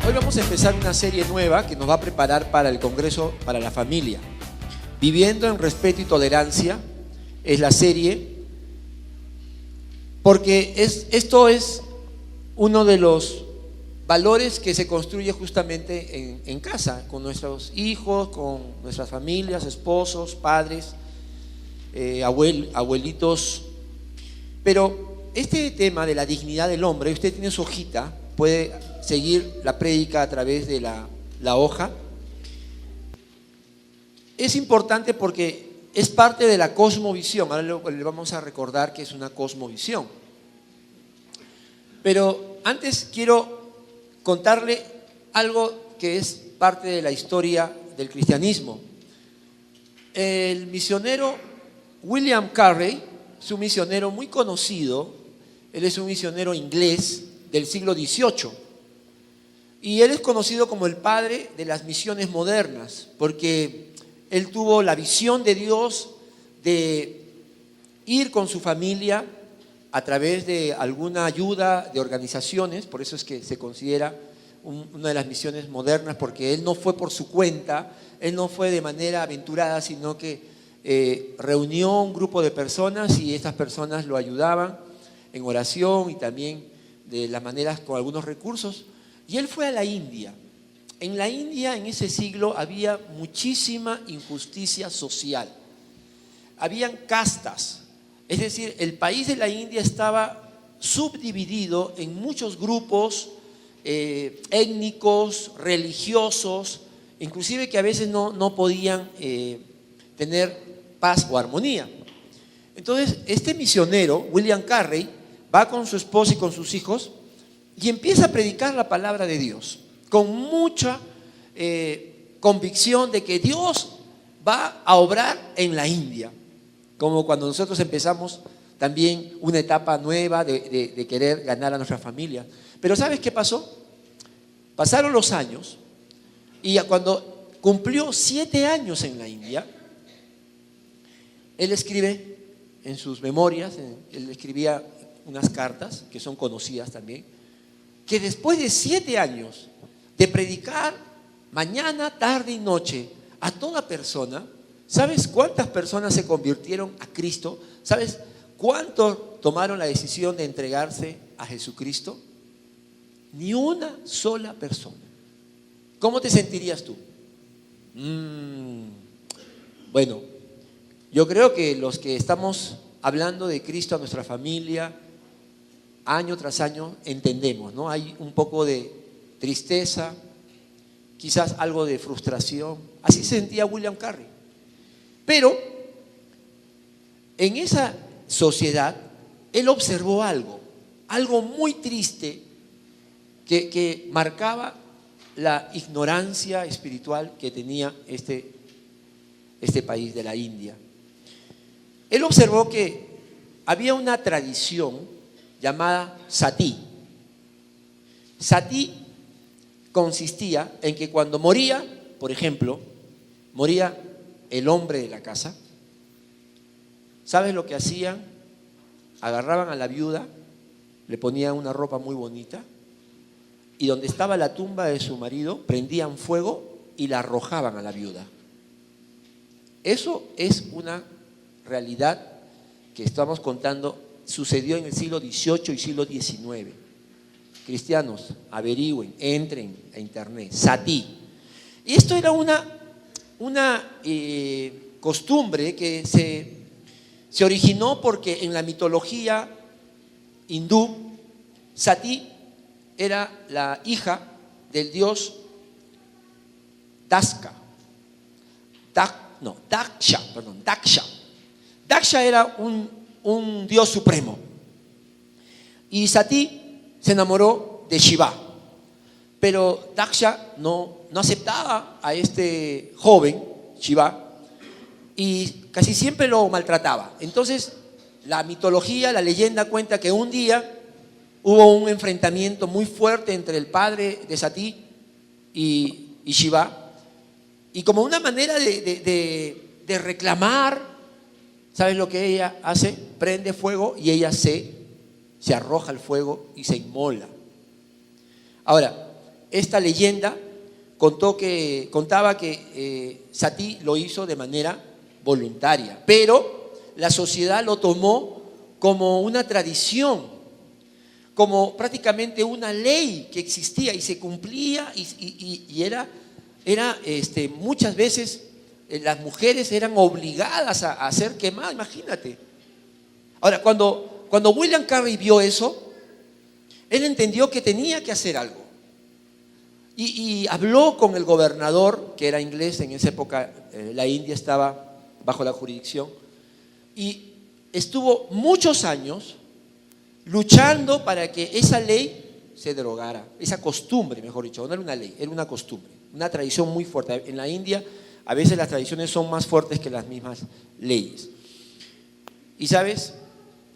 Hoy vamos a empezar una serie nueva que nos va a preparar para el Congreso para la Familia. Viviendo en respeto y tolerancia es la serie, porque esto es uno de los valores que se construye justamente en casa, con nuestros hijos, con nuestras familias, esposos, padres, abuelitos. Pero este tema de la dignidad del hombre, usted tiene su hojita, puede seguir la prédica a través de la hoja. Es importante porque es parte de la cosmovisión. Ahora le vamos a recordar que es una cosmovisión. Pero antes quiero contarle algo que es parte de la historia del cristianismo. El misionero William Carey es un misionero muy conocido. Él es un misionero inglés del siglo XVIII. Y él es conocido como el padre de las misiones modernas, porque él tuvo la visión de Dios de ir con su familia a través de alguna ayuda de organizaciones. Por eso es que se considera una de las misiones modernas, porque él no fue por su cuenta, él no fue de manera aventurada, sino que reunió un grupo de personas y estas personas lo ayudaban en oración y también de las maneras con algunos recursos. Y él fue a la India. En la India, en ese siglo, había muchísima injusticia social. Habían castas. Es decir, el país de la India estaba subdividido en muchos grupos étnicos, religiosos, inclusive que a veces no podían tener paz o armonía. Entonces, este misionero, William Carey, va con su esposa y con sus hijos y empieza a predicar la palabra de Dios con mucha convicción de que Dios va a obrar en la India, como cuando nosotros empezamos también una etapa nueva de querer ganar a nuestra familia. Pero ¿sabes qué pasó? Pasaron los años y cuando cumplió 7 años en la India, él escribe en sus memorias, él escribía unas cartas que son conocidas también, que después de 7 años de predicar mañana, tarde y noche a toda persona, ¿sabes cuántas personas se convirtieron a Cristo? ¿Sabes cuántos tomaron la decisión de entregarse a Jesucristo? Ni una sola persona. ¿Cómo te sentirías tú? Bueno, yo creo que los que estamos hablando de Cristo a nuestra familia, año tras año, entendemos, ¿no? Hay un poco de tristeza, quizás algo de frustración. Así se sentía William Carey. Pero en esa sociedad, él observó algo muy triste que marcaba la ignorancia espiritual que tenía este país de la India. Él observó que había una tradición llamada Sati. Sati consistía en que cuando moría, por ejemplo, moría el hombre de la casa, ¿sabes lo que hacían? Agarraban a la viuda, le ponían una ropa muy bonita y donde estaba la tumba de su marido, prendían fuego y la arrojaban a la viuda. Eso es una realidad que estamos contando. Sucedió en el siglo XVIII y siglo XIX. Cristianos, averigüen, entren a internet, Sati. Y esto era una costumbre que se originó porque en la mitología hindú, Sati era la hija del dios Daksha. Daksha era un dios supremo. Y Sati se enamoró de Shiva. Pero Daksha no aceptaba a este joven, Shiva, y casi siempre lo maltrataba. Entonces, la mitología, la leyenda cuenta que un día hubo un enfrentamiento muy fuerte entre el padre de Sati y Shiva. Y como una manera de reclamar, ¿sabes lo que ella hace? Prende fuego y ella se arroja al fuego y se inmola. Ahora, esta leyenda contaba que Satí lo hizo de manera voluntaria, pero la sociedad lo tomó como una tradición, como prácticamente una ley que existía y se cumplía y era muchas veces las mujeres eran obligadas a ser quemadas, imagínate. Ahora, cuando William Carey vio eso, él entendió que tenía que hacer algo. Y habló con el gobernador, que era inglés en esa época, la India estaba bajo la jurisdicción, y estuvo muchos años luchando para que esa ley se derogara, esa costumbre, mejor dicho, no era una ley, era una costumbre, una tradición muy fuerte. En la India a veces las tradiciones son más fuertes que las mismas leyes. Y sabes,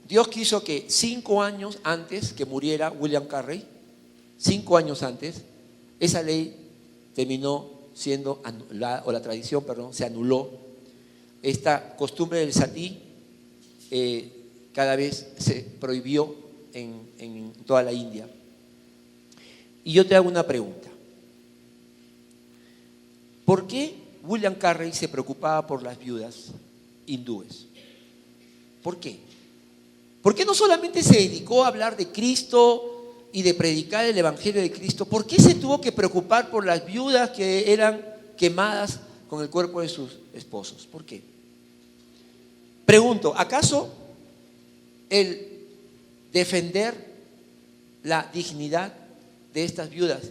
Dios quiso que 5 años antes que muriera William Carey, 5 años antes, esa ley terminó siendo anulada, o la tradición, perdón, se anuló. Esta costumbre del satí cada vez se prohibió en toda la India. Y yo te hago una pregunta. ¿Por qué William Carey se preocupaba por las viudas hindúes? ¿Por qué? ¿Por qué no solamente se dedicó a hablar de Cristo y de predicar el Evangelio de Cristo? ¿Por qué se tuvo que preocupar por las viudas que eran quemadas con el cuerpo de sus esposos? ¿Por qué? Pregunto, ¿acaso el defender la dignidad de estas viudas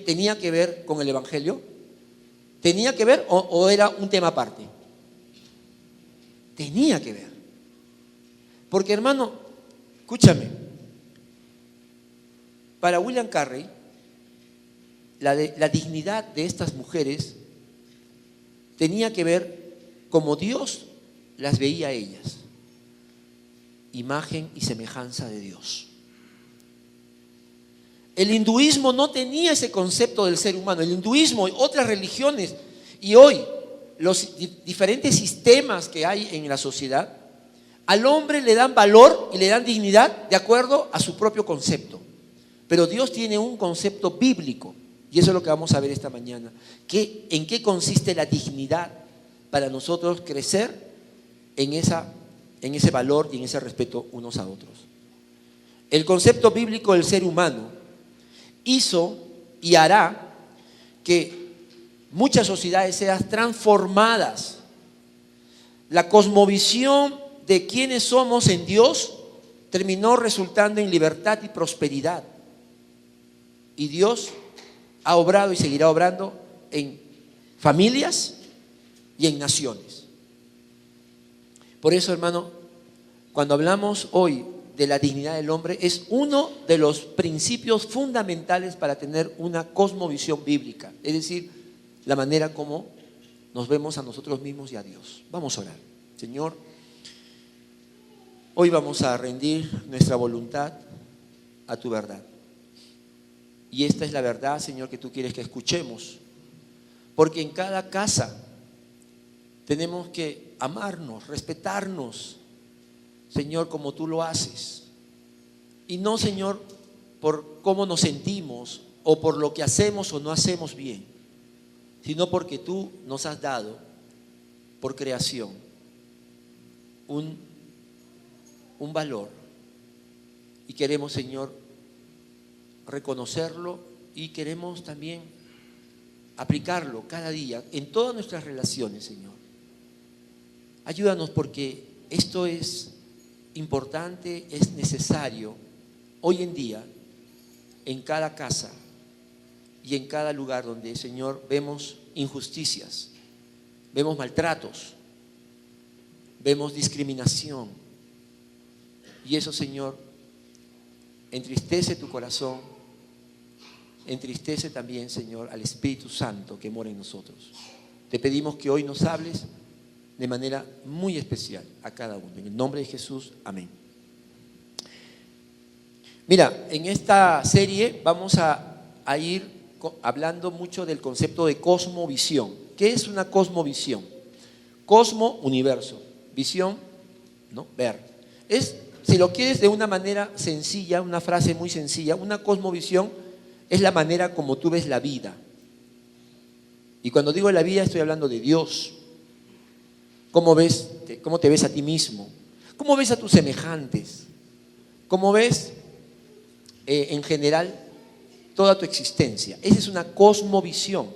tenía que ver con el Evangelio? ¿Tenía que ver o era un tema aparte? Tenía que ver. Porque, hermano, escúchame, para William Carey, la dignidad de estas mujeres tenía que ver como Dios las veía a ellas, imagen y semejanza de Dios. El hinduismo no tenía ese concepto del ser humano. El hinduismo y otras religiones, y hoy los diferentes sistemas que hay en la sociedad, al hombre le dan valor y le dan dignidad de acuerdo a su propio concepto. Pero Dios tiene un concepto bíblico, y eso es lo que vamos a ver esta mañana. ¿En qué consiste la dignidad para nosotros crecer en ese valor y en ese respeto unos a otros? El concepto bíblico del ser humano hizo y hará que muchas sociedades sean transformadas. La cosmovisión de quienes somos en Dios terminó resultando en libertad y prosperidad. Y Dios ha obrado y seguirá obrando en familias y en naciones. Por eso, hermano, cuando hablamos hoy de la dignidad del hombre, es uno de los principios fundamentales para tener una cosmovisión bíblica, es decir, la manera como nos vemos a nosotros mismos y a Dios. Vamos a orar. Señor, hoy vamos a rendir nuestra voluntad a tu verdad. Y esta es la verdad, Señor, que tú quieres que escuchemos. Porque en cada casa tenemos que amarnos, respetarnos, Señor, como tú lo haces. Y no, Señor, por cómo nos sentimos o por lo que hacemos o no hacemos bien, sino porque tú nos has dado por creación un valor. Y queremos, Señor, reconocerlo y queremos también aplicarlo cada día en todas nuestras relaciones, Señor. Ayúdanos porque esto es importante, es necesario hoy en día en cada casa y en cada lugar donde, Señor, vemos injusticias, vemos maltratos, vemos discriminación. Y eso, Señor, entristece tu corazón, entristece también, Señor, al Espíritu Santo que mora en nosotros. Te pedimos que hoy nos hables de manera muy especial a cada uno. En el nombre de Jesús, amén. Mira, en esta serie vamos a ir hablando mucho del concepto de cosmovisión. ¿Qué es una cosmovisión? Cosmo, universo. Visión, ¿no? Ver. Si lo quieres de una manera sencilla, una frase muy sencilla, una cosmovisión es la manera como tú ves la vida. Y cuando digo la vida estoy hablando de Dios. ¿Cómo te ves a ti mismo? ¿Cómo ves a tus semejantes? ¿Cómo ves en general toda tu existencia? Esa es una cosmovisión.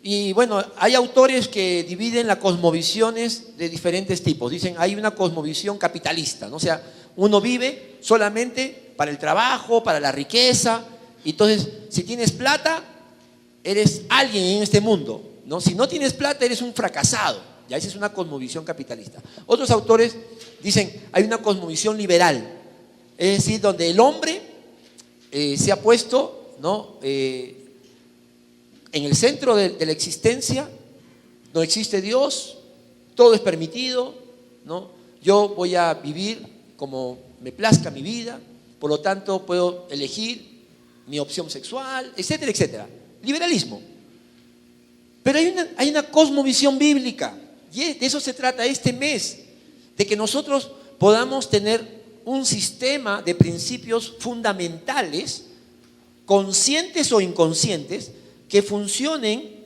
Y bueno, hay autores que dividen las cosmovisiones de diferentes tipos. Dicen, hay una cosmovisión capitalista, ¿no? O sea, uno vive solamente para el trabajo, para la riqueza. Y entonces, si tienes plata, eres alguien en este mundo, ¿no? Si no tienes plata, eres un fracasado. Ya esa es una cosmovisión capitalista. Otros autores dicen, hay una cosmovisión liberal, es decir, donde el hombre se ha puesto, ¿no? En el centro de la existencia. No existe Dios, todo es permitido, ¿no? Yo voy a vivir como me plazca mi vida, por lo tanto puedo elegir mi opción sexual, etcétera, etcétera. Liberalismo. Pero hay una cosmovisión bíblica, y de eso se trata este mes, de que nosotros podamos tener un sistema de principios fundamentales, conscientes o inconscientes, que funcionen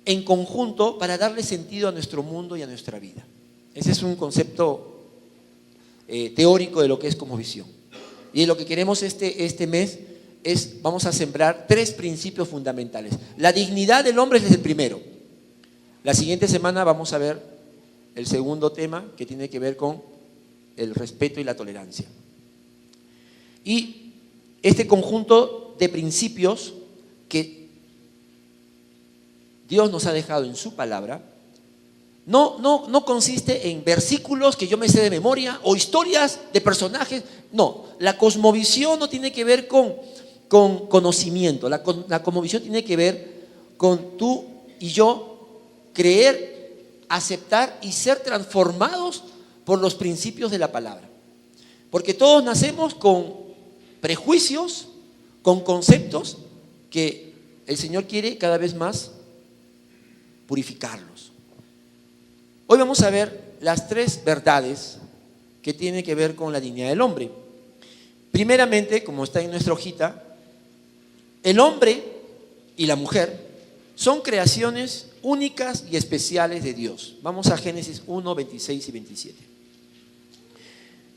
en conjunto para darle sentido a nuestro mundo y a nuestra vida. Ese es un concepto teórico de lo que es cosmovisión. Y lo que queremos este mes es, vamos a sembrar 3 principios fundamentales. La dignidad del hombre es el primero. La siguiente semana vamos a ver el segundo tema, que tiene que ver con el respeto y la tolerancia. Y este conjunto de principios que Dios nos ha dejado en su palabra no consiste en versículos que yo me sé de memoria o historias de personajes. No, la cosmovisión no tiene que ver con conocimiento. La cosmovisión tiene que ver con tú y yo creer, aceptar y ser transformados por los principios de la palabra. Porque todos nacemos con prejuicios, con conceptos que el Señor quiere cada vez más purificarlos. Hoy vamos a ver las 3 verdades que tienen que ver con la dignidad del hombre. Primeramente, como está en nuestra hojita, el hombre y la mujer son creaciones únicas y especiales de Dios. Vamos a Génesis 1, 26 y 27.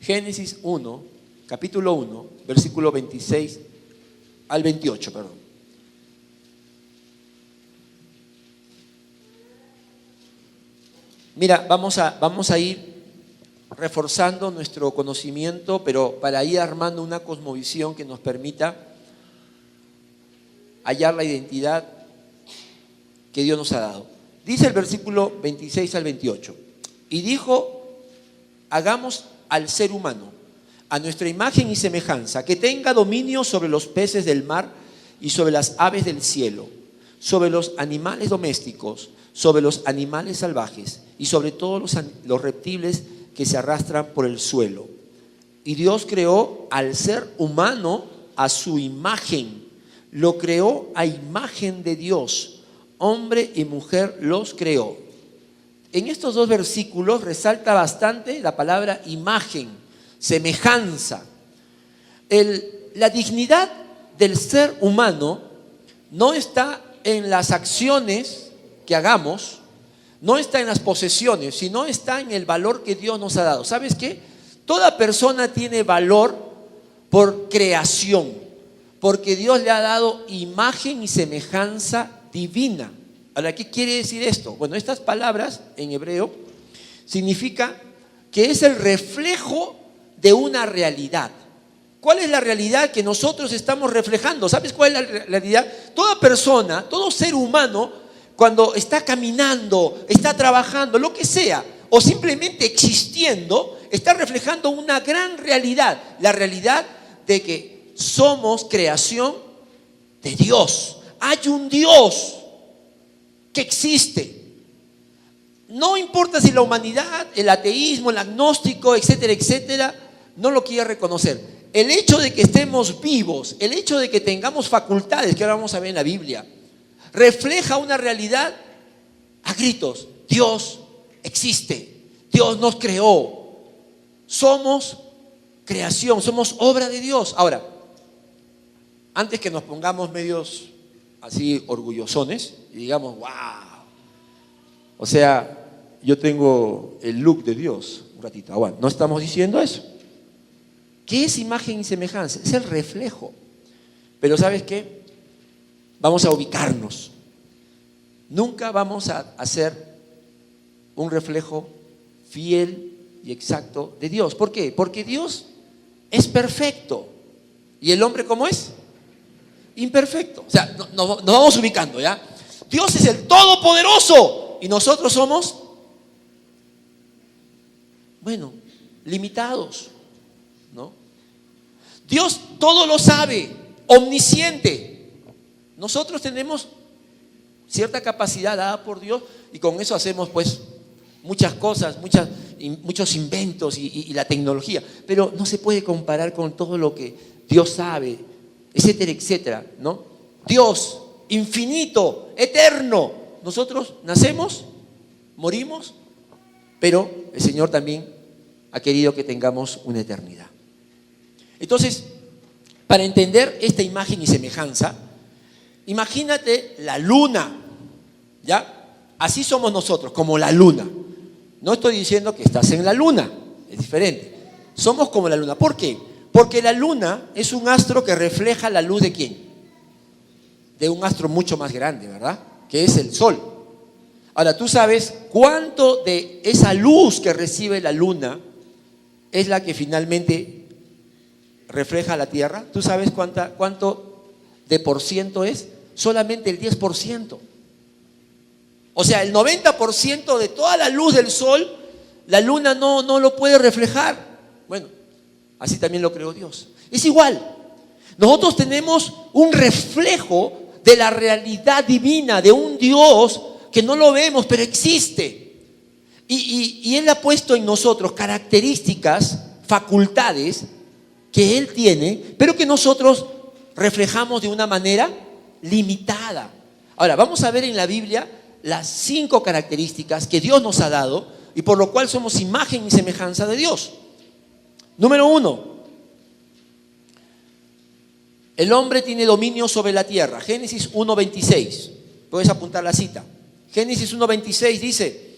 Génesis 1, capítulo 1, versículo 26 al 28, perdón. Mira, vamos a ir reforzando nuestro conocimiento, pero para ir armando una cosmovisión que nos permita hallar la identidad que Dios nos ha dado. Dice el versículo 26 al 28. Y dijo, hagamos al ser humano a nuestra imagen y semejanza, que tenga dominio sobre los peces del mar y sobre las aves del cielo, sobre los animales domésticos, sobre los animales salvajes y sobre todos los reptiles que se arrastran por el suelo. Y Dios creó al ser humano a su imagen, lo creó a imagen de Dios, hombre y mujer los creó. En estos 2 versículos resalta bastante la palabra imagen, semejanza. La dignidad del ser humano no está en las acciones que hagamos, no está en las posesiones, sino está en el valor que Dios nos ha dado. ¿Sabes qué? Toda persona tiene valor por creación, porque Dios le ha dado imagen y semejanza divina. Ahora, ¿qué quiere decir esto? Bueno, estas palabras en hebreo significa que es el reflejo de una realidad. ¿Cuál es la realidad que nosotros estamos reflejando? ¿Sabes cuál es la realidad? Toda persona, todo ser humano, cuando está caminando, está trabajando, lo que sea, o simplemente existiendo, está reflejando una gran realidad, la realidad de que somos creación de Dios. Hay un Dios que existe. No importa si la humanidad, el ateísmo, el agnóstico, etcétera, etcétera, no lo quiere reconocer. El hecho de que estemos vivos, el hecho de que tengamos facultades, que ahora vamos a ver en la Biblia, refleja una realidad a gritos. Dios existe, Dios nos creó, somos creación, somos obra de Dios. Ahora, antes que nos pongamos medios así orgullosones y digamos, wow, o sea, yo tengo el look de Dios, un ratito, aguanta, no estamos diciendo eso. ¿Qué es imagen y semejanza? Es el reflejo. Pero ¿sabes qué? Vamos a ubicarnos. Nunca vamos a hacer un reflejo fiel y exacto de Dios. ¿Por qué? Porque Dios es perfecto. ¿Y el hombre cómo es? Imperfecto. O sea, nos vamos ubicando, ¿ya? Dios es el Todopoderoso y nosotros somos, bueno, limitados, ¿no? Dios todo lo sabe, omnisciente. Nosotros tenemos cierta capacidad dada por Dios y con eso hacemos pues muchas cosas, muchos inventos y la tecnología, pero no se puede comparar con todo lo que Dios sabe, etcétera, etcétera, ¿no? Dios, infinito, eterno. Nosotros nacemos, morimos, pero el Señor también ha querido que tengamos una eternidad. Entonces, para entender esta imagen y semejanza, imagínate la luna, ¿ya? Así somos nosotros, como la luna. No estoy diciendo que estás en la luna, es diferente. Somos como la luna. ¿Por qué? Porque la luna es un astro que refleja la luz ¿de quién? De un astro mucho más grande, ¿verdad? Que es el Sol. Ahora, ¿tú sabes cuánto de esa luz que recibe la luna es la que finalmente refleja la Tierra? ¿Tú sabes cuánto de por ciento es? Solamente el 10%. O sea, el 90% de toda la luz del sol, la luna no lo puede reflejar. Bueno, así también lo creó Dios. Es igual. Nosotros tenemos un reflejo de la realidad divina, de un Dios que no lo vemos, pero existe. Y Él ha puesto en nosotros características, facultades que Él tiene, pero que nosotros reflejamos de una manera limitada. Ahora, vamos a ver en la Biblia las 5 características que Dios nos ha dado y por lo cual somos imagen y semejanza de Dios. Número 1, el hombre tiene dominio sobre la tierra. Génesis 1:26. Puedes apuntar la cita. Génesis 1:26 dice: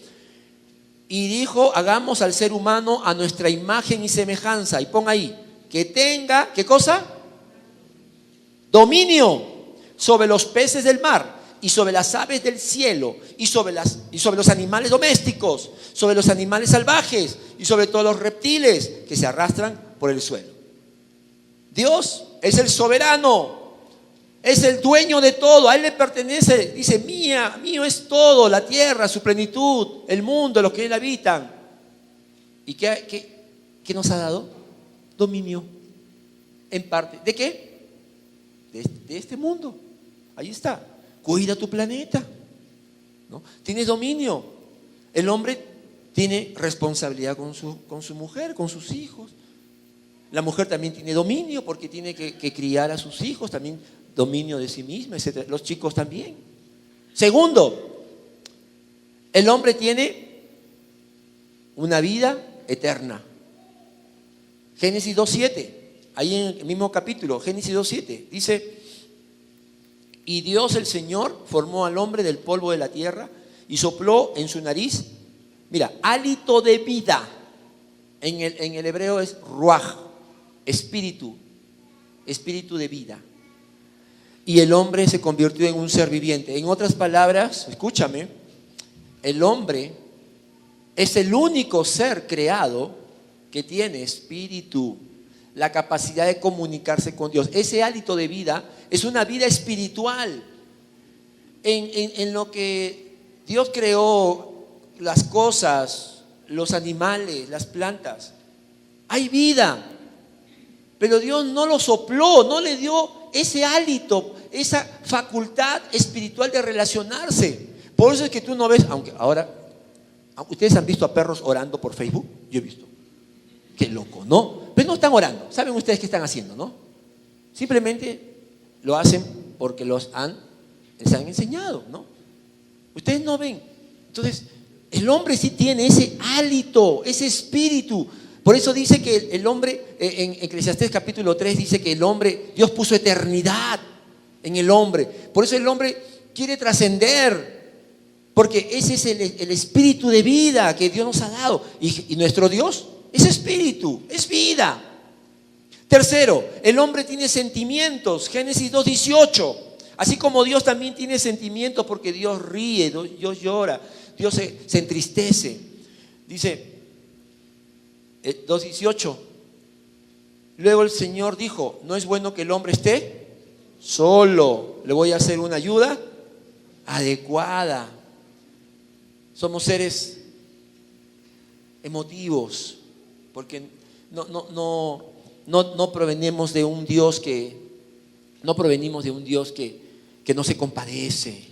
y dijo, hagamos al ser humano a nuestra imagen y semejanza. Y pon ahí, que tenga, ¿qué cosa? Dominio sobre los peces del mar y sobre las aves del cielo y sobre los animales domésticos, sobre los animales salvajes y sobre todos los reptiles que se arrastran por el suelo. Dios es el soberano, es el dueño de todo, a Él le pertenece, dice, mío es todo, la tierra, su plenitud, el mundo, los que en él habitan. ¿Y qué nos ha dado? Dominio, en parte. ¿De qué? De este mundo. Ahí está. Cuida tu planeta, ¿no? Tienes dominio. El hombre tiene responsabilidad con su mujer, con sus hijos. La mujer también tiene dominio porque tiene que criar a sus hijos, también dominio de sí misma, etc. Los chicos también. Segundo, el hombre tiene una vida eterna. Génesis 2:7, ahí en el mismo capítulo, Génesis 2:7, dice: y Dios el Señor formó al hombre del polvo de la tierra y sopló en su nariz, mira, hálito de vida. En el hebreo es ruaj, espíritu de vida. Y el hombre se convirtió en un ser viviente. En otras palabras, escúchame, el hombre es el único ser creado que tiene espíritu, la capacidad de comunicarse con Dios. Ese hálito de vida es una vida espiritual. En lo que Dios creó, las cosas, los animales, las plantas, hay vida. Pero Dios no lo sopló, no le dio ese hálito, esa facultad espiritual de relacionarse. Por eso es que tú no ves, aunque ahora, ¿ustedes han visto a perros orando por Facebook? Yo he visto. Qué loco, ¿no? Pero no están orando. ¿Saben ustedes qué están haciendo, no? Simplemente lo hacen porque les han enseñado, ¿no? Ustedes no ven. Entonces, el hombre sí tiene ese hálito, ese espíritu Por eso dice que el hombre, en Eclesiastés capítulo 3 dice que el hombre, Dios puso eternidad en el hombre. Por eso el hombre quiere trascender, porque ese es el espíritu de vida que Dios nos ha dado. Y nuestro Dios es espíritu, es vida. Tercero, el hombre tiene sentimientos. Génesis 2:18. Así como Dios también tiene sentimientos, porque Dios ríe, Dios llora, Dios se entristece. Dice 2:18. Luego el Señor dijo: no es bueno que el hombre esté solo, le voy a hacer una ayuda adecuada. Somos seres emotivos, porque no provenimos de un Dios que no se compadece,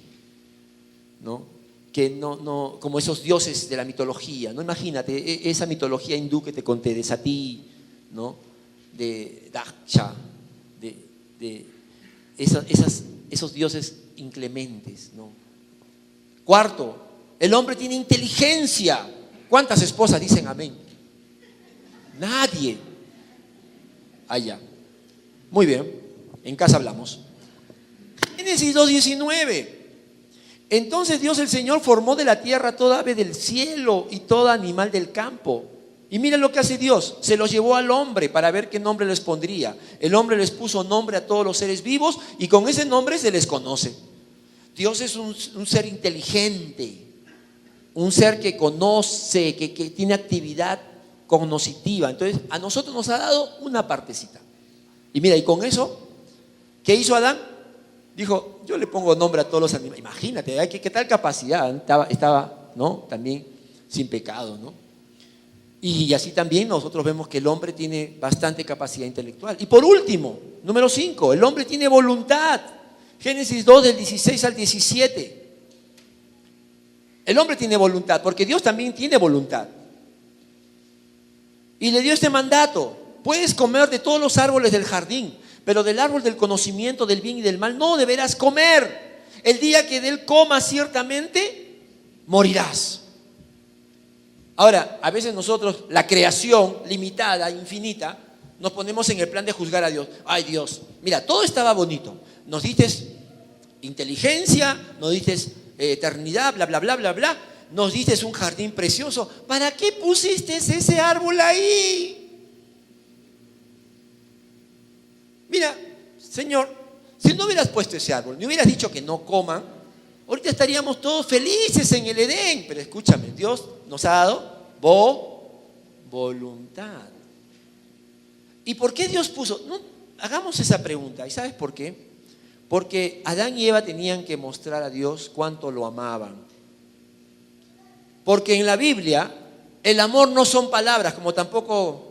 ¿no? Que no, como esos dioses de la mitología, ¿no? Imagínate esa mitología hindú que te conté, de Sati, ¿no? De Daksha, de esos dioses inclementes, ¿no? Cuarto, el hombre tiene inteligencia. ¿Cuántas esposas dicen amén? Nadie. Allá. Muy bien, en casa hablamos. Génesis 2:19. Entonces Dios el Señor formó de la tierra toda ave del cielo y todo animal del campo. Y mira lo que hace Dios: se los llevó al hombre para ver qué nombre les pondría. El hombre les puso nombre a todos los seres vivos y con ese nombre se les conoce. Dios es un ser inteligente, un ser que conoce, que tiene actividad cognoscitiva. Entonces a nosotros nos ha dado una partecita. Y mira, y con eso, ¿qué hizo Adán? Dijo: yo le pongo nombre a todos los animales. Imagínate, ¿qué tal capacidad? Estaba, ¿no? También sin pecado, ¿no? Y así también nosotros vemos que el hombre tiene bastante capacidad intelectual. Y por último, número 5, el hombre tiene voluntad. Génesis 2 del 16 al 17. El hombre tiene voluntad, porque Dios también tiene voluntad. Y le dio este mandato: puedes comer de todos los árboles del jardín, pero del árbol del conocimiento del bien y del mal no deberás comer. El día que de él comas, ciertamente morirás. Ahora, a veces nosotros, la creación limitada, infinita, nos ponemos en el plan de juzgar a Dios. Ay, Dios, mira, todo estaba bonito. Nos diste inteligencia, nos diste eternidad, bla, bla, bla, bla, bla. Nos diste un jardín precioso. ¿Para qué pusiste ese árbol ahí? Mira, Señor, si no hubieras puesto ese árbol, ni hubieras dicho que no coman, ahorita estaríamos todos felices en el Edén. Pero escúchame, Dios nos ha dado voluntad. ¿Y por qué Dios puso? No, hagamos esa pregunta. ¿Y sabes por qué? Porque Adán y Eva tenían que mostrar a Dios cuánto lo amaban. Porque en la Biblia el amor no son palabras, como tampoco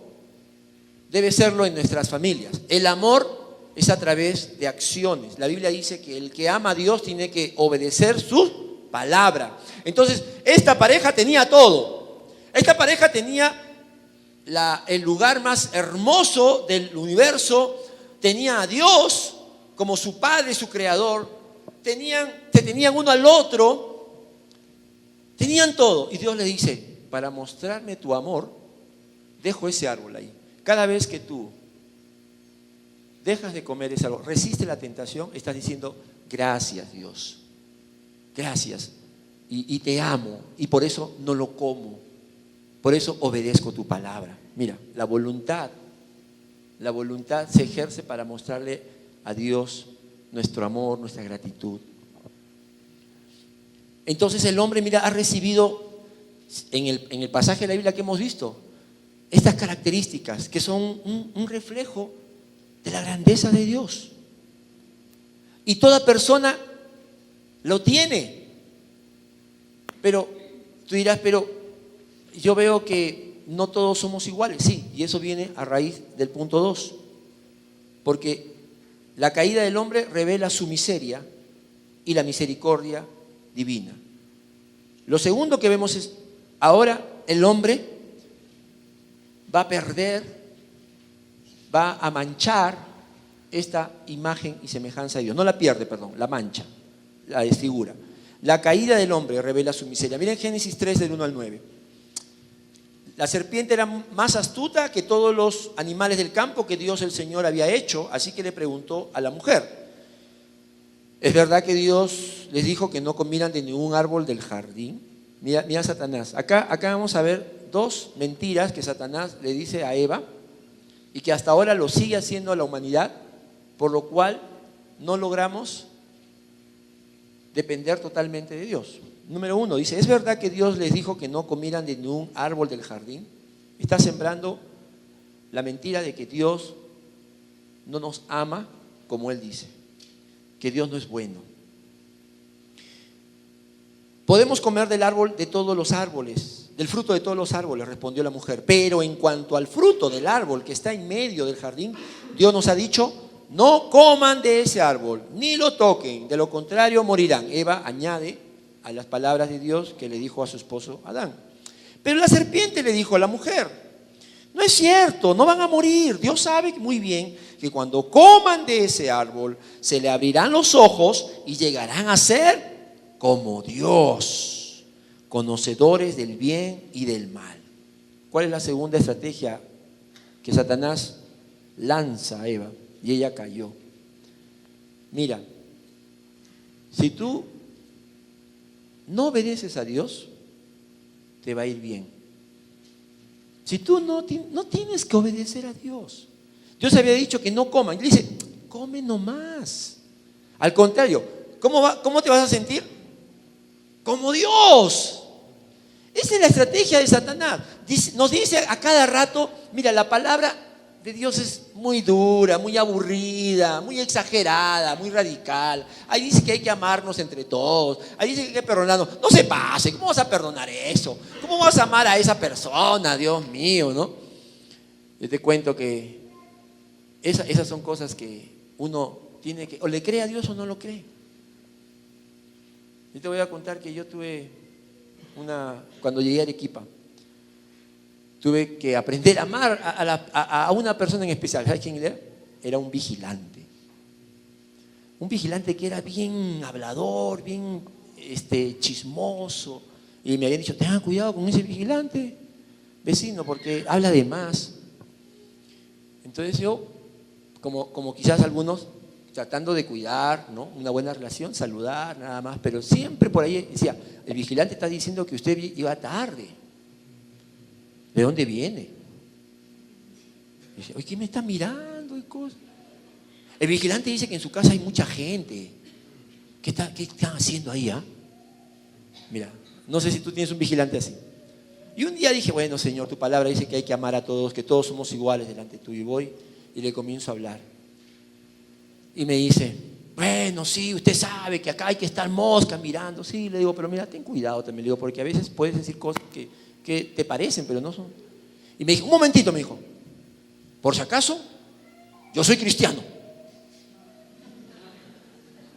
debe serlo en nuestras familias. El amor es a través de acciones. La Biblia dice que el que ama a Dios tiene que obedecer su palabra. Entonces, esta pareja tenía todo. Esta pareja tenía el lugar más hermoso del universo. Tenía a Dios como su padre, su creador. Se tenían uno al otro. Tenían todo. Y Dios le dice: para mostrarme tu amor, dejo ese árbol ahí. Cada vez que tú dejas de comer ese árbol, resiste la tentación, estás diciendo: gracias, Dios, gracias, y te amo, y por eso no lo como, por eso obedezco tu palabra. Mira, la voluntad se ejerce para mostrarle a Dios nuestro amor, nuestra gratitud. Entonces el hombre, mira, ha recibido en el pasaje de la Biblia que hemos visto estas características que son un reflejo de la grandeza de Dios. Y toda persona lo tiene. Pero tú dirás: pero yo veo que no todos somos iguales. Sí, y eso viene a raíz del punto 2. Porque la caída del hombre revela su miseria y la misericordia divina. Lo segundo que vemos es: ahora el hombre va a perder, va a manchar esta imagen y semejanza de Dios. No la pierde, perdón, la mancha, la desfigura. La caída del hombre revela su miseria. Miren Génesis 3 del 1 al 9. La serpiente era más astuta que todos los animales del campo que Dios el Señor había hecho, así que le preguntó a la mujer: ¿es verdad que Dios les dijo que no comieran de ningún árbol del jardín? Mira Satanás. Acá vamos a ver dos mentiras que Satanás le dice a Eva y que hasta ahora lo sigue haciendo a la humanidad, por lo cual no logramos depender totalmente de Dios. Número uno, dice: ¿es verdad que Dios les dijo que no comieran de ningún árbol del jardín? Está sembrando la mentira de que Dios no nos ama como Él dice, que Dios no es bueno. Podemos comer del árbol de todos los árboles, del fruto de todos los árboles, respondió la mujer, pero en cuanto al fruto del árbol que está en medio del jardín, Dios nos ha dicho: no coman de ese árbol, ni lo toquen, de lo contrario morirán. Eva añade a las palabras de Dios que le dijo a su esposo Adán. Pero la serpiente le dijo a la mujer: no es cierto, no van a morir. Dios sabe muy bien que cuando coman de ese árbol se le abrirán los ojos y llegarán a ser como Dios, conocedores del bien y del mal. ¿Cuál es la segunda estrategia que Satanás lanza a Eva? Y ella cayó. Mira, si tú no obedeces a Dios, te va a ir bien. Si tú no tienes que obedecer a Dios. Dios había dicho que no coman. Y le dice: come nomás. Al contrario, ¿cómo te vas a sentir? Como Dios. Esa es la estrategia de Satanás. Nos dice a cada rato: mira, la palabra de Dios es muy dura, muy aburrida, muy exagerada, muy radical. Ahí dice que hay que amarnos entre todos. Ahí dice que hay que perdonarnos. No se pase, ¿cómo vas a perdonar eso? ¿Cómo vas a amar a esa persona? Dios mío, ¿no? Yo te cuento que esas son cosas que uno tiene que, o le cree a Dios o no lo cree. Yo te voy a contar que yo tuve cuando llegué a Arequipa, tuve que aprender a amar a una persona en especial. ¿Sabes quién era? Era un vigilante. Un vigilante que era bien hablador, bien chismoso. Y me habían dicho: tengan cuidado con ese vigilante, vecino, porque habla de más. Entonces yo, como quizás algunos, tratando de cuidar, ¿no?, una buena relación, saludar, nada más. Pero siempre por ahí decía: el vigilante está diciendo que usted iba tarde. ¿De dónde viene? Y dice: oye, ¿quién me está mirando? Y cosas. El vigilante dice que en su casa hay mucha gente. ¿Qué están haciendo ahí? Mira, no sé si tú tienes un vigilante así. Y un día dije: bueno, Señor, tu palabra dice que hay que amar a todos, que todos somos iguales delante tuyo. Y voy y le comienzo a hablar. Y me dice: bueno, sí, usted sabe que acá hay que estar mosca mirando. Sí, le digo: pero mira, ten cuidado también, le digo, porque a veces puedes decir cosas que te parecen, pero no son. Y me dijo: un momentito, me dijo, por si acaso, yo soy cristiano.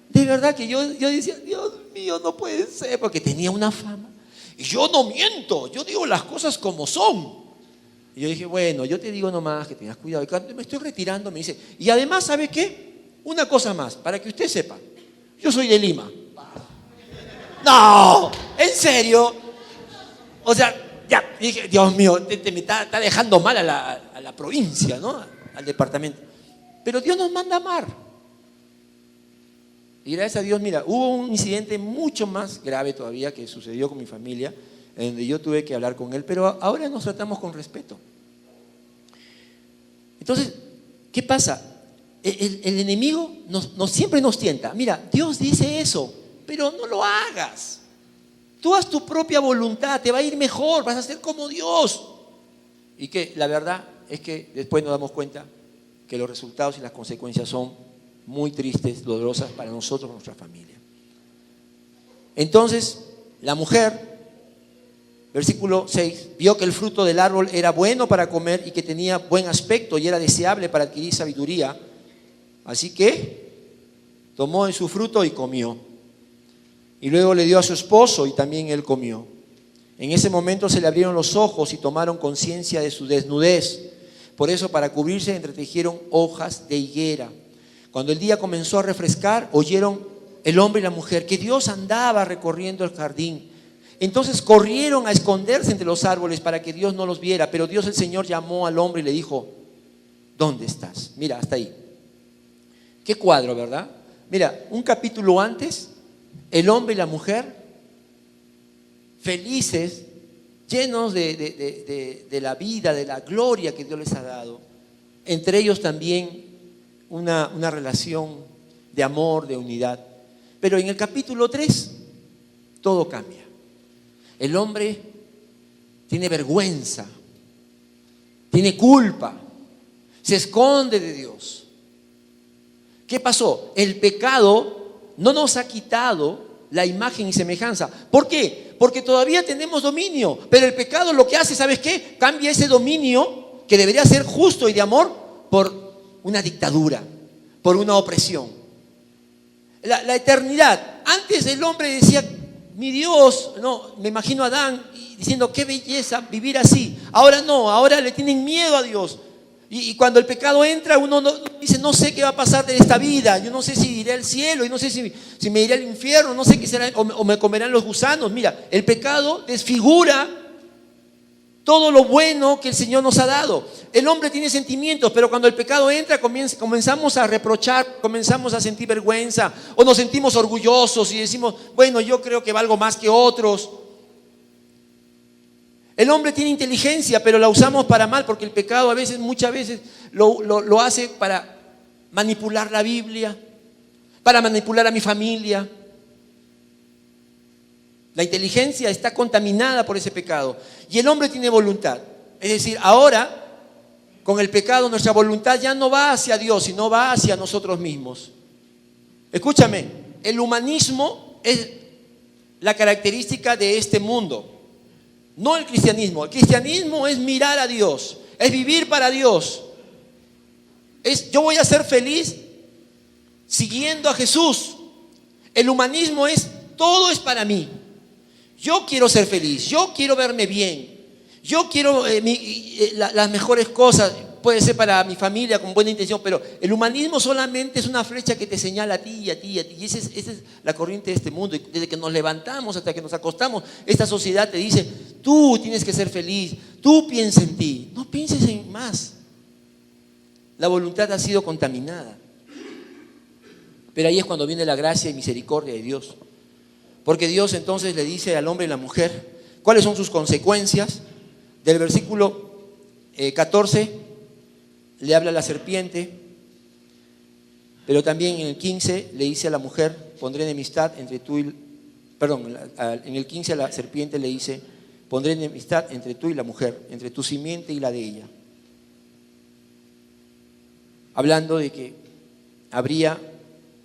De verdad que yo decía: Dios mío, no puede ser, porque tenía una fama. Y yo no miento, yo digo las cosas como son. Y yo dije: bueno, yo te digo nomás que tengas cuidado. Y cuando me estoy retirando, me dice: y además, ¿sabe qué? Una cosa más, para que usted sepa, yo soy de Lima. No, ¿en serio? O sea, ya, dije: Dios mío, me está dejando mal a la provincia, ¿no?, al departamento. Pero Dios nos manda a amar. Y gracias a Dios, mira, hubo un incidente mucho más grave todavía que sucedió con mi familia, en donde yo tuve que hablar con él, pero ahora nos tratamos con respeto. Entonces, ¿qué pasa? El enemigo siempre nos tienta. Mira, Dios dice eso, pero no lo hagas. Tú haz tu propia voluntad, te va a ir mejor, vas a ser como Dios. Y que la verdad es que después nos damos cuenta que los resultados y las consecuencias son muy tristes, dolorosas para nosotros y nuestra familia. Entonces, la mujer, versículo 6, vio que el fruto del árbol era bueno para comer y que tenía buen aspecto y era deseable para adquirir sabiduría. Así que tomó de su fruto y comió. Y luego le dio a su esposo y también él comió. En ese momento se le abrieron los ojos y tomaron conciencia de su desnudez. Por eso, para cubrirse, entretejieron hojas de higuera. Cuando el día comenzó a refrescar, oyeron el hombre y la mujer que Dios andaba recorriendo el jardín Entonces corrieron a esconderse entre los árboles para que Dios no los viera. Pero Dios el Señor llamó al hombre y le dijo: ¿dónde estás? Mira, hasta ahí. Qué cuadro, ¿verdad? Mira, un capítulo antes, el hombre y la mujer, felices, llenos de la vida, de la gloria que Dios les ha dado. Entre ellos también una relación de amor, de unidad. Pero en el capítulo 3, todo cambia. El hombre tiene vergüenza, tiene culpa, se esconde de Dios. ¿Qué pasó? El pecado no nos ha quitado la imagen y semejanza. ¿Por qué? Porque todavía tenemos dominio, pero el pecado lo que hace, ¿sabes qué? Cambia ese dominio que debería ser justo y de amor por una dictadura, por una opresión. La eternidad. Antes el hombre decía: mi Dios, no, me imagino a Adán diciendo: qué belleza vivir así. Ahora no, ahora le tienen miedo a Dios. Y cuando el pecado entra, uno dice: no sé qué va a pasar de esta vida, yo no sé si iré al cielo, y no sé si me iré al infierno, no sé qué será, o me comerán los gusanos. Mira, el pecado desfigura todo lo bueno que el Señor nos ha dado. El hombre tiene sentimientos, pero cuando el pecado entra, comenzamos a reprochar, comenzamos a sentir vergüenza, o nos sentimos orgullosos y decimos: bueno, yo creo que valgo más que otros. El hombre tiene inteligencia, pero la usamos para mal, porque el pecado muchas veces lo hace para manipular la Biblia, para manipular a mi familia. La inteligencia está contaminada por ese pecado. Y el hombre tiene voluntad. Es decir, ahora, con el pecado, nuestra voluntad ya no va hacia Dios, sino va hacia nosotros mismos. Escúchame, el humanismo es la característica de este mundo. No el cristianismo. El cristianismo es mirar a Dios, es vivir para Dios. Yo voy a ser feliz siguiendo a Jesús. El humanismo es: todo es para mí. Yo quiero ser feliz, yo quiero verme bien, yo quiero las mejores cosas. Puede ser para mi familia con buena intención, pero el humanismo solamente es una flecha que te señala a ti y a ti y a ti. Y esa es la corriente de este mundo. Y desde que nos levantamos hasta que nos acostamos, esta sociedad te dice: tú tienes que ser feliz, tú piensa en ti, no pienses en más. La voluntad ha sido contaminada. Pero ahí es cuando viene la gracia y misericordia de Dios. Porque Dios entonces le dice al hombre y la mujer cuáles son sus consecuencias. Del versículo 14 le habla a la serpiente, pero también en el 15 le dice a la mujer: pondré enemistad entre tú y... Perdón, en el 15 a la serpiente le dice: pondré enemistad entre tú y la mujer, entre tu simiente y la de ella. Hablando de que habría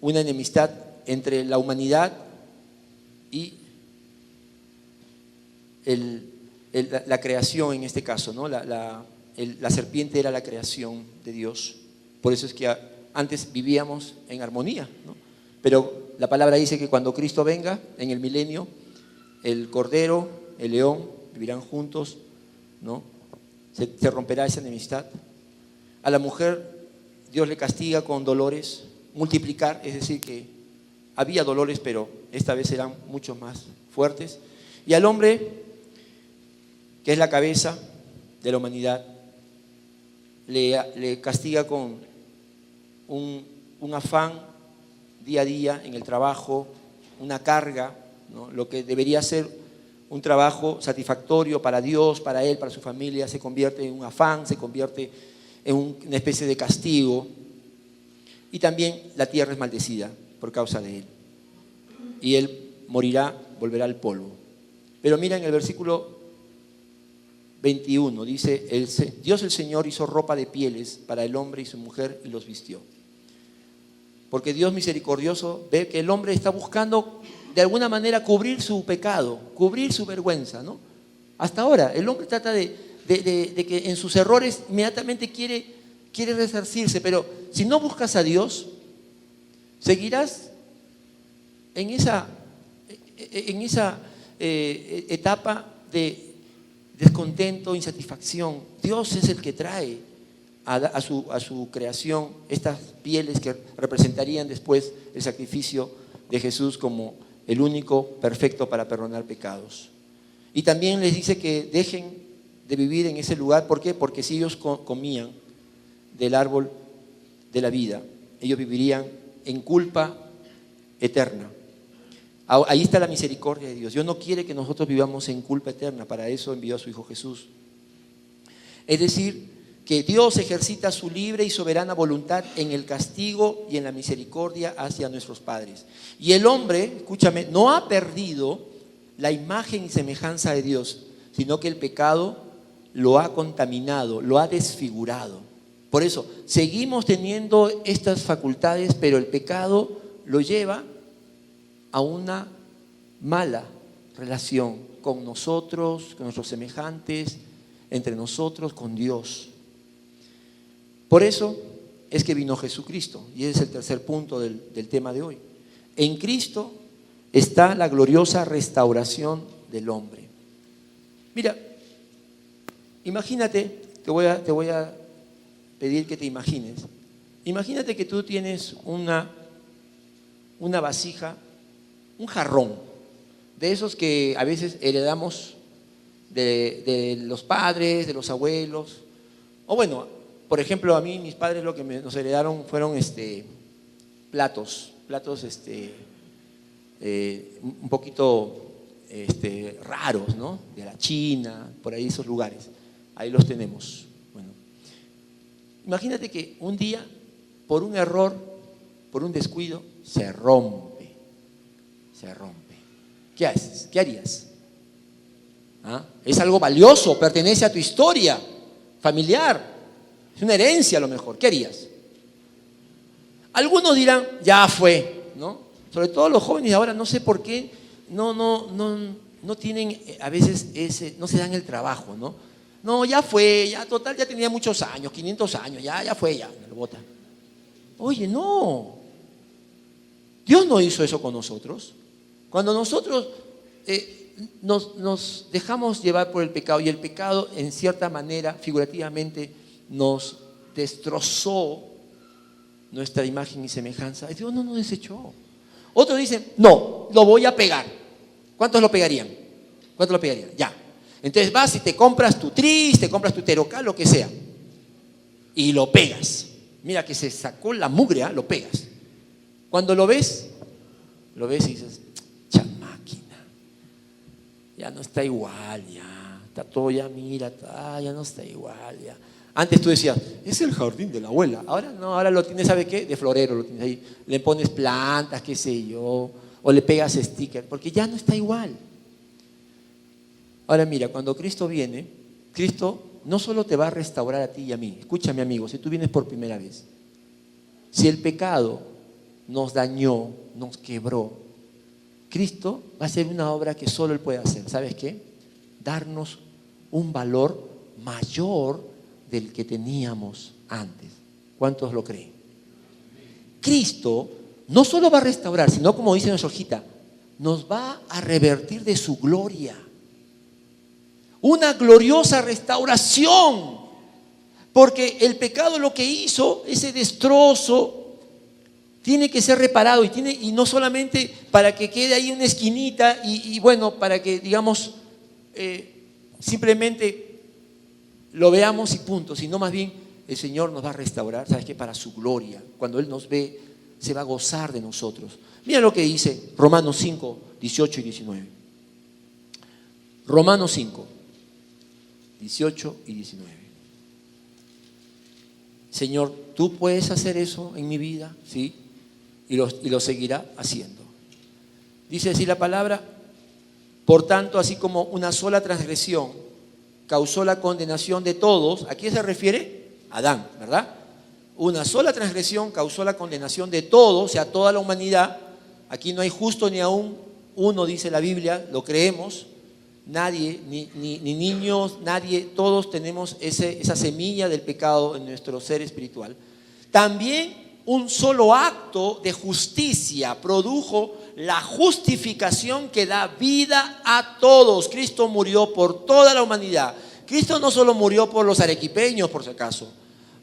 una enemistad entre la humanidad y la creación en este caso, ¿no? La serpiente era la creación de Dios. Por eso es que antes vivíamos en armonía, ¿no? Pero la palabra dice que cuando Cristo venga en el milenio, el cordero, el león vivirán juntos, ¿no? Se romperá esa enemistad. A la mujer Dios le castiga con dolores, multiplicar, es decir que había dolores, pero esta vez serán mucho más fuertes. Y al hombre, que es la cabeza de la humanidad, le castiga con un afán día a día en el trabajo, una carga, ¿no? Lo que debería ser un trabajo satisfactorio para Dios, para él, para su familia, se convierte en un afán, se convierte en una especie de castigo. Y también la tierra es maldecida por causa de él. Y él morirá, volverá al polvo. Pero mira en el versículo 21, dice: Dios el Señor hizo ropa de pieles para el hombre y su mujer y los vistió. Porque Dios misericordioso ve que el hombre está buscando de alguna manera cubrir su pecado, cubrir su vergüenza, ¿no? Hasta ahora el hombre trata de que en sus errores inmediatamente quiere resarcirse, pero si no buscas a Dios, seguirás en esa etapa de descontento, insatisfacción. Dios es el que trae a su creación estas pieles que representarían después el sacrificio de Jesús como el único perfecto para perdonar pecados. Y también les dice que dejen de vivir en ese lugar. ¿Por qué? Porque si ellos comían del árbol de la vida, ellos vivirían en culpa eterna. Ahí está la misericordia de Dios. Dios no quiere que nosotros vivamos en culpa eterna. Para eso envió a su Hijo Jesús. Es decir, que Dios ejercita su libre y soberana voluntad en el castigo y en la misericordia hacia nuestros padres. Y el hombre, escúchame, no ha perdido la imagen y semejanza de Dios, sino que el pecado lo ha contaminado, lo ha desfigurado. Por eso, seguimos teniendo estas facultades, pero el pecado lo lleva a una mala relación con nosotros, con nuestros semejantes, entre nosotros, con Dios. Por eso es que vino Jesucristo, y ese es el tercer punto del tema de hoy. En Cristo está la gloriosa restauración del hombre. Mira, imagínate, te voy a pedir que te imagines. Imagínate que tú tienes una vasija, un jarrón, de esos que a veces heredamos de los padres, de los abuelos. O bueno, por ejemplo, a mí mis padres lo que nos heredaron fueron platos un poquito raros, ¿no? De la China, por ahí esos lugares. Ahí los tenemos. Bueno, imagínate que un día, por un error, por un descuido, se rompe. ¿Qué haces? ¿Qué harías? ¿Ah? Es algo valioso, pertenece a tu historia familiar, es una herencia a lo mejor. ¿Qué harías? Algunos dirán, ya fue, ¿no? Sobre todo los jóvenes ahora, no sé por qué, no tienen a veces no se dan el trabajo, ¿no? No, ya fue, ya total, ya tenía muchos años, 500 años, ya fue, ya, me lo botan. Oye, no. Dios no hizo eso con nosotros. Cuando nosotros nos dejamos llevar por el pecado, y el pecado en cierta manera, figurativamente, nos destrozó nuestra imagen y semejanza, Dios no nos desechó. Otros dicen, no, lo voy a pegar. ¿Cuántos lo pegarían? Ya. Entonces vas y te compras tu tris, te compras tu terocal, lo que sea, y lo pegas. Mira que se sacó la mugre, lo pegas. Cuando lo ves y dices, máquina, ya no está igual, ya está todo, ya mira, ya no está igual, ya. Antes tú decías, es el jardín de la abuela. Ahora no, ahora lo tienes, ¿sabe qué? De florero lo tienes ahí. Le pones plantas, qué sé yo, o le pegas sticker, porque ya no está igual. Ahora mira, cuando Cristo viene, Cristo no solo te va a restaurar a ti y a mí. Escúchame, amigo, si tú vienes por primera vez, si el pecado nos dañó, nos quebró, Cristo va a hacer una obra que solo Él puede hacer. ¿Sabes qué? Darnos un valor mayor del que teníamos antes. ¿Cuántos lo creen? Cristo no solo va a restaurar, sino, como dice nuestra hojita, nos va a revertir de su gloria. Una gloriosa restauración. Porque el pecado lo que hizo, ese destrozo, tiene que ser reparado, y no solamente para que quede ahí una esquinita y bueno, para que digamos simplemente lo veamos y punto, sino más bien el Señor nos va a restaurar, ¿sabes qué? Para su gloria. Cuando Él nos ve, se va a gozar de nosotros. Mira lo que dice Romanos 5, 18 y 19. Romanos 5, 18 y 19. Señor, ¿tú puedes hacer eso en mi vida? Sí, y lo seguirá haciendo. Dice así la palabra: por tanto, así como una sola transgresión causó la condenación de todos. ¿A quién se refiere? Adán, ¿verdad? Una sola transgresión causó la condenación de todos, o sea, toda la humanidad. Aquí no hay justo ni aún uno, dice la Biblia, lo creemos. Nadie, ni niños, nadie, todos tenemos esa semilla del pecado en nuestro ser espiritual. También un solo acto de justicia produjo la justificación que da vida a todos. Cristo murió por toda la humanidad. Cristo no solo murió por los arequipeños, por si acaso,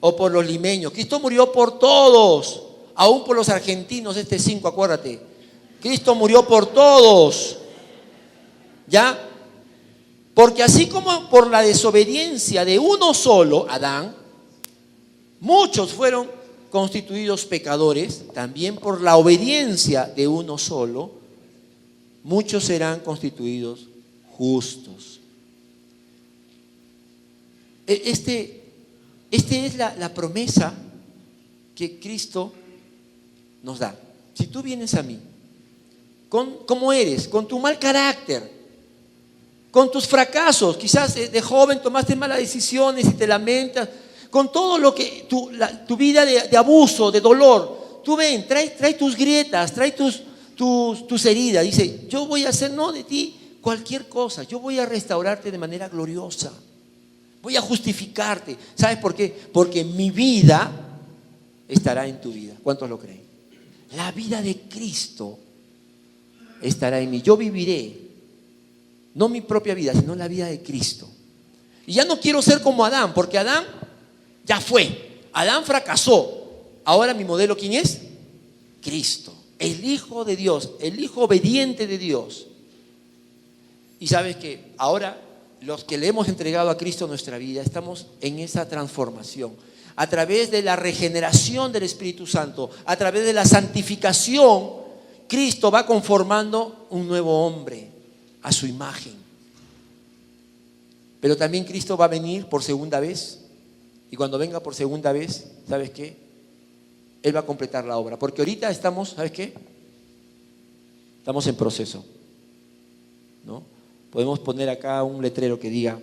o por los limeños. Cristo murió por todos, aún por los argentinos, 5, acuérdate. Cristo murió por todos. ¿Ya? Porque así como por la desobediencia de uno solo, Adán, muchos fueron constituidos pecadores, también por la obediencia de uno solo, muchos serán constituidos justos. Este es la promesa que Cristo nos da. Si tú vienes a mí, como eres, con tu mal carácter, con tus fracasos, quizás de joven tomaste malas decisiones y te lamentas, con todo lo que tu vida de abuso, de dolor, tú ven, trae tus grietas, trae tus heridas. Dice, yo voy a hacer no de ti cualquier cosa, yo voy a restaurarte de manera gloriosa, voy a justificarte. ¿Sabes por qué? Porque mi vida estará en tu vida. ¿Cuántos lo creen? La vida de Cristo estará en mí. Yo viviré, no mi propia vida, sino la vida de Cristo. Y ya no quiero ser como Adán, porque Adán ya fue. Adán fracasó. Ahora mi modelo, ¿quién es? Cristo, el Hijo de Dios, el Hijo obediente de Dios. Y sabes que ahora los que le hemos entregado a Cristo nuestra vida, estamos en esa transformación. A través de la regeneración del Espíritu Santo, a través de la santificación, Cristo va conformando un nuevo hombre a su imagen. Pero también Cristo va a venir por segunda vez. Y cuando venga por segunda vez, ¿sabes qué? Él va a completar la obra. Porque ahorita estamos, ¿sabes qué? Estamos en proceso, ¿no? Podemos poner acá un letrero que diga,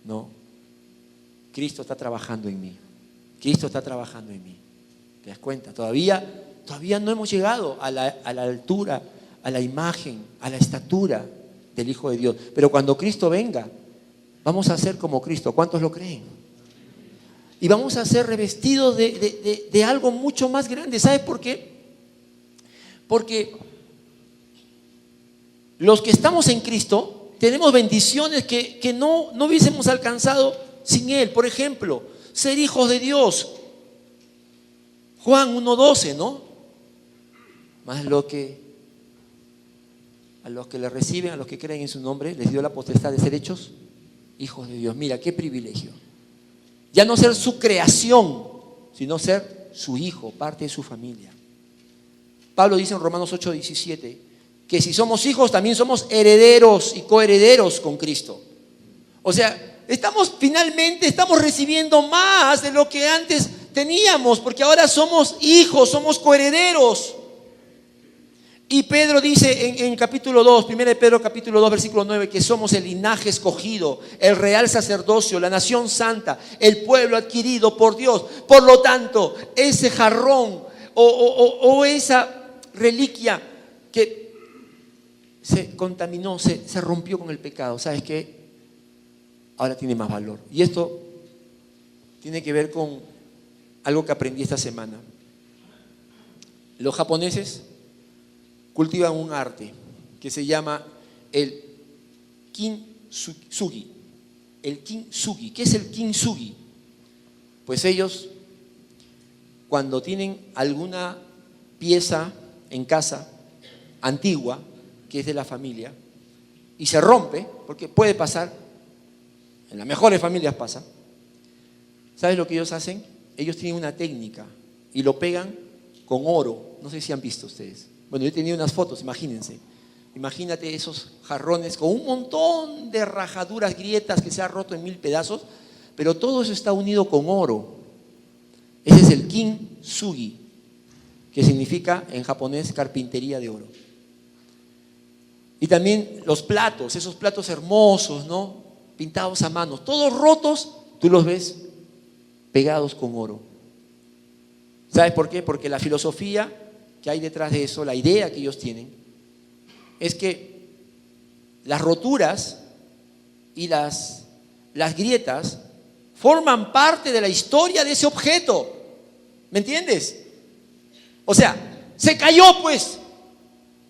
¿no? Cristo está trabajando en mí. Cristo está trabajando en mí. ¿Te das cuenta? Todavía no hemos llegado a la altura, a la imagen, a la estatura del Hijo de Dios. Pero cuando Cristo venga, vamos a ser como Cristo. ¿Cuántos lo creen? Y vamos a ser revestidos de algo mucho más grande. ¿Sabes por qué? Porque los que estamos en Cristo tenemos bendiciones que no hubiésemos alcanzado sin Él. Por ejemplo, ser hijos de Dios. Juan 1:12, ¿no? Más a los que le reciben, a los que creen en su nombre, les dio la potestad de ser hechos hijos de Dios. Mira, qué privilegio. Ya no ser su creación, sino ser su hijo, parte de su familia. Pablo dice en Romanos 8:17 que si somos hijos también somos herederos y coherederos con Cristo. O sea, finalmente estamos recibiendo más de lo que antes teníamos, porque ahora somos hijos, somos coherederos. Y Pedro dice en capítulo 2, 1 de Pedro capítulo 2, versículo 9, que somos el linaje escogido, el real sacerdocio, la nación santa, el pueblo adquirido por Dios. Por lo tanto, ese jarrón o esa reliquia que se contaminó, se rompió con el pecado, ¿sabes qué? Ahora tiene más valor. Y esto tiene que ver con algo que aprendí esta semana. Los japoneses cultivan un arte que se llama el kintsugi. El kintsugi. ¿Qué es el kintsugi? Pues ellos, cuando tienen alguna pieza en casa antigua, que es de la familia, y se rompe, porque puede pasar, en las mejores familias pasa, ¿sabes lo que ellos hacen? Ellos tienen una técnica y lo pegan con oro. No sé si han visto ustedes. Bueno, yo he tenido unas fotos, imagínense. Imagínate esos jarrones con un montón de rajaduras, grietas que se han roto en 1000 pedazos, pero todo eso está unido con oro. Ese es el kintsugi, que significa en japonés carpintería de oro. Y también los platos, esos platos hermosos, ¿no? Pintados a mano, todos rotos, tú los ves pegados con oro. ¿Sabes por qué? Porque la filosofía que hay detrás de eso, la idea que ellos tienen, es que las roturas y las grietas forman parte de la historia de ese objeto. ¿Me entiendes? O sea, se cayó pues,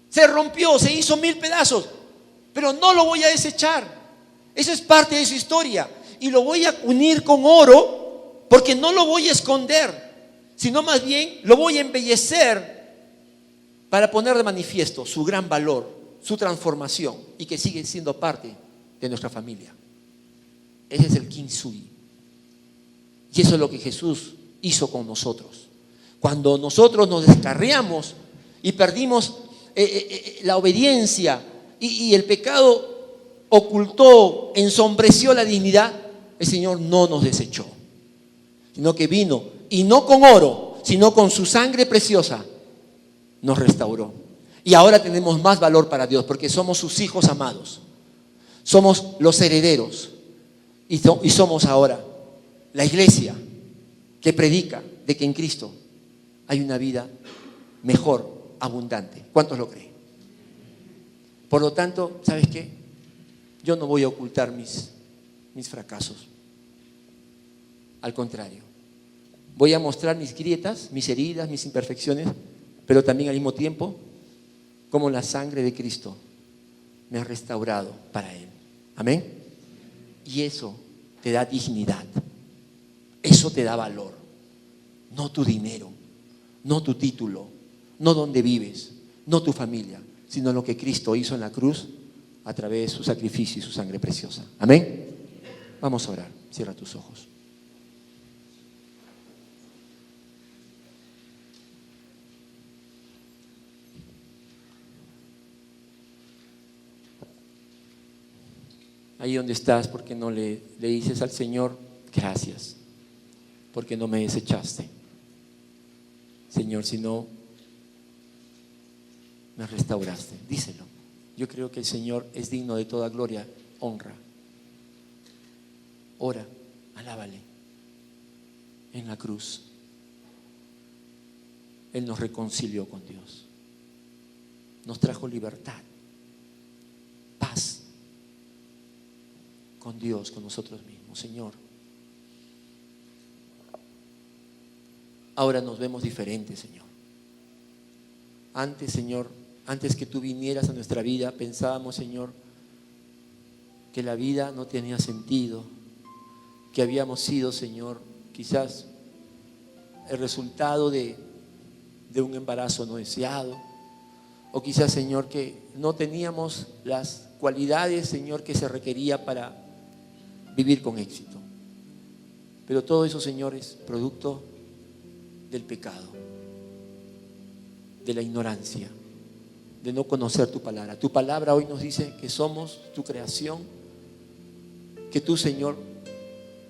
se rompió, se hizo 1000 pedazos, pero no lo voy a desechar. Eso es parte de su historia y lo voy a unir con oro porque no lo voy a esconder, sino más bien lo voy a embellecer para poner de manifiesto su gran valor, su transformación y que sigue siendo parte de nuestra familia. Ese es el Kintsugi. Y eso es lo que Jesús hizo con nosotros. Cuando nosotros nos descarriamos y perdimos la obediencia y el pecado ocultó, ensombreció la dignidad, el Señor no nos desechó, sino que vino, y no con oro, sino con su sangre preciosa, nos restauró. Y ahora tenemos más valor para Dios, porque somos sus hijos amados, somos los herederos, y somos ahora la iglesia que predica de que en Cristo hay una vida mejor, abundante. ¿Cuántos lo creen? Por lo tanto, ¿sabes qué? Yo no voy a ocultar mis fracasos. Al contrario, voy a mostrar mis grietas, mis heridas, mis imperfecciones, pero también al mismo tiempo cómo la sangre de Cristo me ha restaurado para Él. Amén. Y eso te da dignidad, eso te da valor. No tu dinero, no tu título, no donde vives, no tu familia, sino lo que Cristo hizo en la cruz a través de su sacrificio y su sangre preciosa. Amén. Vamos a orar. Cierra tus ojos. Ahí donde estás, ¿por qué no le dices al Señor gracias? Porque no me desechaste, Señor, sino me restauraste. Díselo. Yo creo que el Señor es digno de toda gloria, honra. Ora, alábale. En la cruz Él nos reconcilió con Dios, nos trajo libertad, paz con Dios, con nosotros mismos. Señor, ahora nos vemos diferentes, Señor. Antes, Señor, antes que tú vinieras a nuestra vida, pensábamos, Señor, que la vida no tenía sentido, que habíamos sido, Señor, quizás el resultado de un embarazo no deseado, o quizás, Señor, que no teníamos las cualidades, Señor, que se requería para vivir con éxito. Pero todo eso, Señor, es producto del pecado, de la ignorancia, de no conocer tu palabra. Tu palabra hoy nos dice que somos tu creación, que tú, Señor,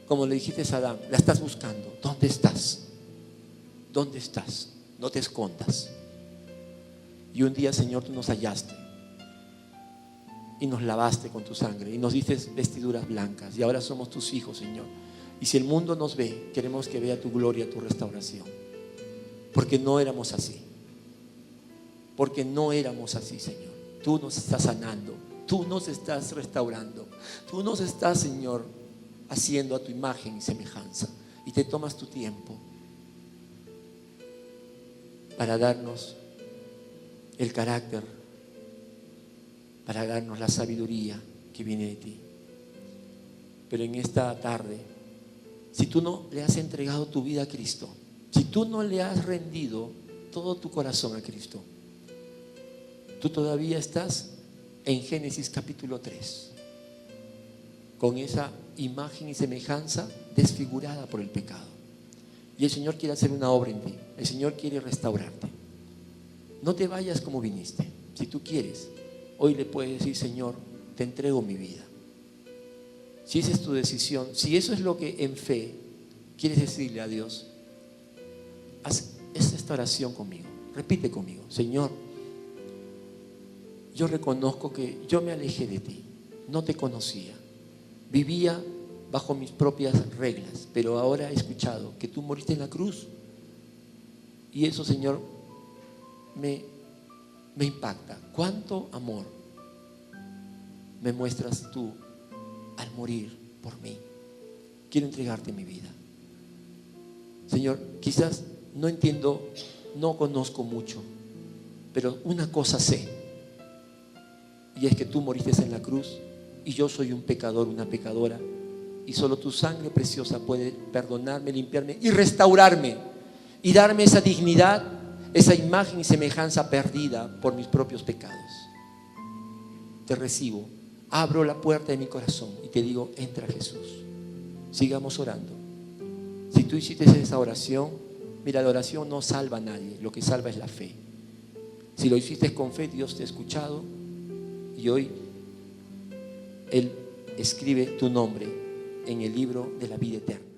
como le dijiste a Adán, la estás buscando. ¿Dónde estás? ¿Dónde estás? No te escondas. Y un día, Señor, tú nos hallaste y nos lavaste con tu sangre y nos diste vestiduras blancas, y ahora somos tus hijos, Señor. Y si el mundo nos ve, queremos que vea tu gloria, tu restauración, porque no éramos así. Porque no éramos así, Señor. Tú nos estás sanando, tú nos estás restaurando, tú nos estás, Señor, haciendo a tu imagen y semejanza, y te tomas tu tiempo para darnos el carácter, para darnos la sabiduría que viene de ti. Pero en esta tarde, si tú no le has entregado tu vida a Cristo, si tú no le has rendido todo tu corazón a Cristo, tú todavía estás en Génesis capítulo 3, con esa imagen y semejanza desfigurada por el pecado. Y el Señor quiere hacer una obra en ti. El Señor quiere restaurarte. No te vayas como viniste. Si tú quieres, hoy le puedes decir: Señor, te entrego mi vida. Si esa es tu decisión, si eso es lo que en fe quieres decirle a Dios, haz esta oración conmigo. Repite conmigo: Señor, yo reconozco que yo me alejé de ti, no te conocía, vivía bajo mis propias reglas, pero ahora he escuchado que tú moriste en la cruz, y eso, Señor, me impacta. Cuánto amor me muestras tú al morir por mí. Quiero entregarte mi vida, Señor. Quizás no entiendo, no conozco mucho, pero una cosa sé, y es que tú moriste en la cruz, y yo soy un pecador, una pecadora, y solo tu sangre preciosa puede perdonarme, limpiarme y restaurarme, y darme esa dignidad, esa imagen y semejanza perdida por mis propios pecados. Te recibo, abro la puerta de mi corazón y te digo, entra Jesús. Sigamos orando. Si tú hiciste esa oración, mira, la oración no salva a nadie, lo que salva es la fe. Si lo hiciste con fe, Dios te ha escuchado y hoy Él escribe tu nombre en el libro de la vida eterna.